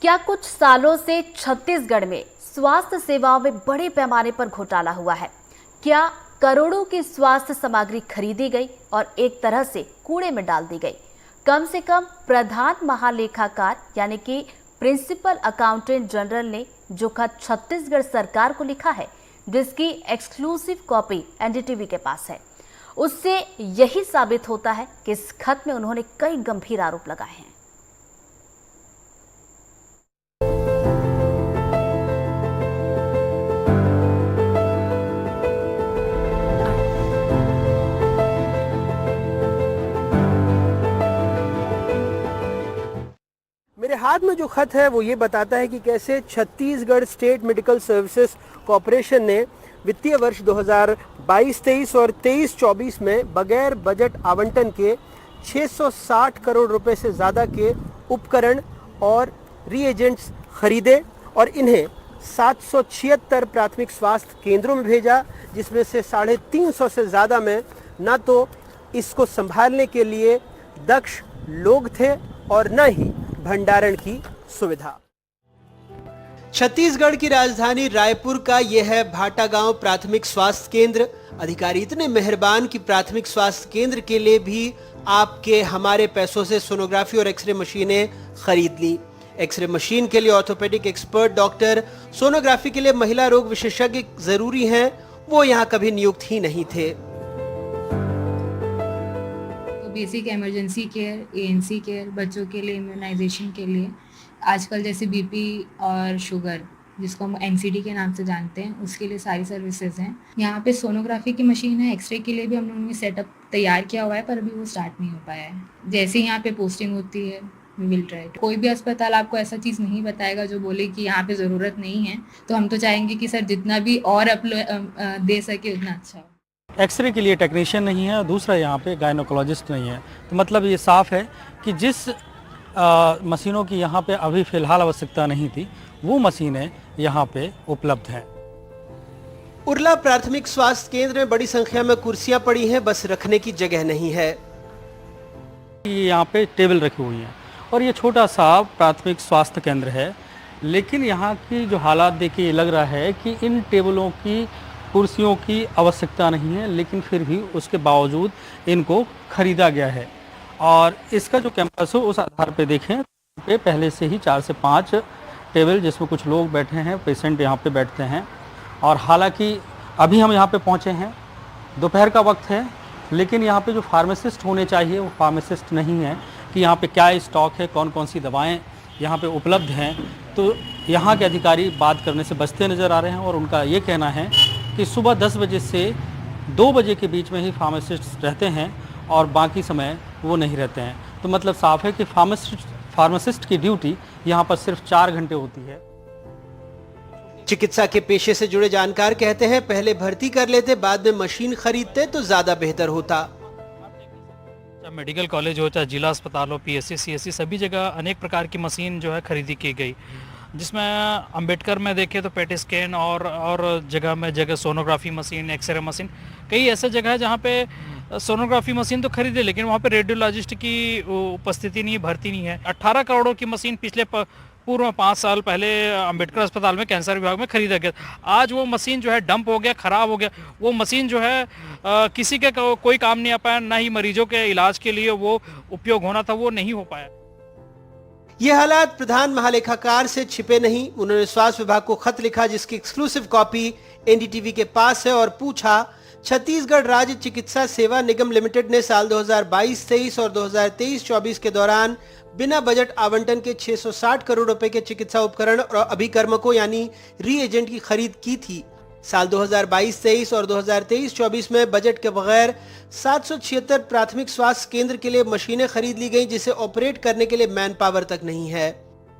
क्या कुछ सालों से छत्तीसगढ़ में स्वास्थ्य सेवाओं में बड़े पैमाने पर घोटाला हुआ है? क्या करोड़ों की स्वास्थ्य सामग्री खरीदी गई और एक तरह से कूड़े में डाल दी गई? कम से कम प्रधान महालेखाकार यानी कि प्रिंसिपल अकाउंटेंट जनरल ने जो खत छत्तीसगढ़ सरकार को लिखा है, जिसकी एक्सक्लूसिव कॉपी एनडीटीवी के पास है, उससे यही साबित होता है कि इस खत में उन्होंने कई गंभीर आरोप लगाए हैं। मेरे हाथ में जो खत है वो ये बताता है कि कैसे Chhattisgarh state medical services corporation ने वित्तीय वर्ष 2022-23 और 23-24 में बगैर बजट आवंटन के 660 करोड़ रुपए से ज़्यादा के उपकरण और रीएजेंट्स खरीदे और इन्हें 776 प्राथमिक स्वास्थ्य केंद्रों में भेजा, जिसमें से 350 से ज़्यादा में न तो इसको संभालने के लिए दक्ष लोग थे और न ही भंडारण की सुविधा। छत्तीसगढ़ की राजधानी रायपुर का यह है भाटा गांव प्राथमिक स्वास्थ्य केंद्र। अधिकारी इतने मेहरबान कि प्राथमिक स्वास्थ्य केंद्र के लिए भी आपके हमारे पैसों से सोनोग्राफी और एक्सरे मशीनें खरीद ली। एक्सरे मशीन के लिए ऑर्थोपेडिक एक्सपर्ट डॉक्टर, सोनोग्राफी के लिए महिला रोग विशेषज्ञ जरूरी हैं, वो यहाँ कभी नियुक्त ही नहीं थे। Basic emergency care, ANC care, बच्चों के लिए इम्यूनाइजेशन के लिए, आजकल जैसे बीपी और शुगर जिसको हम एनसीडी के नाम से जानते हैं, उसके लिए सारी सर्विसेज हैं। यहाँ पे सोनोग्राफी की मशीन है, एक्सरे के लिए भी हम लोगों ने सेटअप तैयार किया हुआ है, पर अभी वो स्टार्ट नहीं हो पाया है। जैसे ही यहाँ पे पोस्टिंग होती है वी विल ट्राई। कोई भी अस्पताल आपको ऐसा चीज़ नहीं बताएगा जो बोले कि यहाँ पे ज़रूरत नहीं है, तो हम तो चाहेंगे कि सर जितना भी और दे सके उतना अच्छा हो। एक्सरे के लिए टेक्नीशियन नहीं है और दूसरा यहाँ पे गायनोकोलॉजिस्ट नहीं है, तो मतलब ये साफ है कि जिस मशीनों की यहाँ पे अभी फ़िलहाल आवश्यकता नहीं थी, वो मशीनें यहाँ पे उपलब्ध हैं। उरला प्राथमिक स्वास्थ्य केंद्र में बड़ी संख्या में कुर्सियां पड़ी हैं, बस रखने की जगह नहीं है। यहाँ पे टेबल रखी हुई हैं और ये छोटा सा प्राथमिक स्वास्थ्य केंद्र है, लेकिन यहाँ की जो हालात देखिए लग रहा है कि इन टेबलों की, कुर्सियों की आवश्यकता नहीं है, लेकिन फिर भी उसके बावजूद इनको खरीदा गया है। और इसका जो कैंपस हो उस आधार पे देखें पे पहले से ही 4 से 5 टेबल जिसमें कुछ लोग बैठे हैं, पेशेंट यहाँ पे बैठते हैं। और हालांकि अभी हम यहाँ पे पहुँचे हैं, दोपहर का वक्त है, लेकिन यहाँ पे जो फार्मासिस्ट होने चाहिए वो फार्मासिस्ट नहीं है कि यहाँ पे क्या स्टॉक है, कौन कौन सी दवाएँ यहाँ पे उपलब्ध हैं। तो यहाँ के अधिकारी बात करने से बचते नज़र आ रहे हैं और उनका ये कहना है कि सुबह 10 बजे से 2 बजे के बीच में ही फार्मासिस्ट रहते हैं और बाकी समय वो नहीं रहते हैं। तो मतलब साफ है कि फार्मासिस्ट की ड्यूटी यहाँ पर सिर्फ 4 घंटे होती है। चिकित्सा के पेशे से जुड़े जानकार कहते हैं पहले भर्ती कर लेते, बाद में मशीन खरीदते तो ज्यादा बेहतर होता। चाहे मेडिकल कॉलेज हो, चाहे जिला अस्पताल हो, पीएससी, सीएससी, सभी जगह अनेक प्रकार की मशीन जो है खरीदी की गई, जिसमें अंबेडकर में देखें तो पेट स्कैन और जगह सोनोग्राफी मशीन, एक्सरे मशीन, कई ऐसे जगह है जहाँ पे सोनोग्राफी मशीन तो खरीदे, लेकिन वहाँ पे रेडियोलॉजिस्ट की उपस्थिति नहीं, भर्ती नहीं है। 18 करोड़ों की मशीन पिछले पूर्व 5 साल पहले अंबेडकर अस्पताल में कैंसर विभाग में खरीदा गया। आज वो मशीन जो है डंप हो गया, ख़राब हो गया। वो मशीन जो है किसी के कोई काम नहीं आ पाया, ना ही मरीजों के इलाज के लिए वो उपयोग होना था, वो नहीं हो पाया। ये हालात प्रधान महालेखाकार से छिपे नहीं। उन्होंने स्वास्थ्य विभाग को खत लिखा, जिसकी एक्सक्लूसिव कॉपी एनडीटीवी के पास है, और पूछा छत्तीसगढ़ राज्य चिकित्सा सेवा निगम लिमिटेड ने साल 2022-23 और 2023-24 के दौरान बिना बजट आवंटन के 660 करोड़ रुपए के चिकित्सा उपकरण और अभिकर्मकों यानी रीएजेंट की खरीद की थी। साल 2022-23 और 2023-24 में बजट के बगैर 776 प्राथमिक स्वास्थ्य केंद्र के लिए मशीनें खरीद ली गईं, जिसे ऑपरेट करने के लिए मैन पावर तक नहीं है।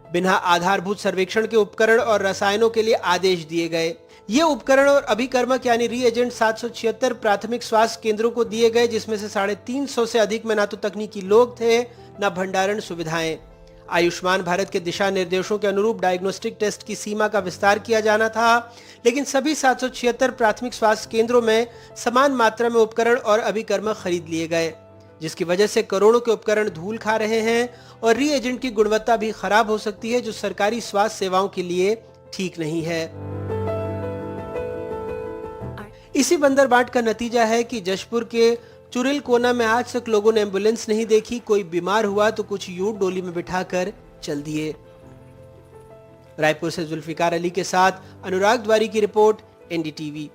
बिना आधारभूत सर्वेक्षण के उपकरण और रसायनों के लिए आदेश दिए गए। ये उपकरण और अभिकर्मक यानी रीएजेंट 776 प्राथमिक स्वास्थ्य केंद्रों को दिए गए, जिसमें से 350 से अधिक में ना तो तकनीकी लोग थे, न भंडारण सुविधाएं। आयुष्मान भारत के दिशा निर्देशों के अनुरूप डायग्नोस्टिक टेस्ट की सीमा का विस्तार किया जाना था, लेकिन सभी 776 प्राथमिक स्वास्थ्य केंद्रों में समान मात्रा में उपकरण और अभिकर्मक खरीद लिए गए। जिसकी वजह से करोड़ों के उपकरण धूल खा रहे हैं और रीएजेंट की गुणवत्ता भी खराब हो सकती है, जो सरकारी स्वास्थ्य सेवाओं के लिए ठीक नहीं है। इसी बंदरबाट का नतीजा है कि जशपुर के चुरिल कोना में आज तक लोगों ने एम्बुलेंस नहीं देखी। कोई बीमार हुआ तो कुछ यूं डोली में बिठाकर चल दिए। रायपुर से जुल्फिकार अली के साथ अनुराग द्वारी की रिपोर्ट, एनडीटीवी।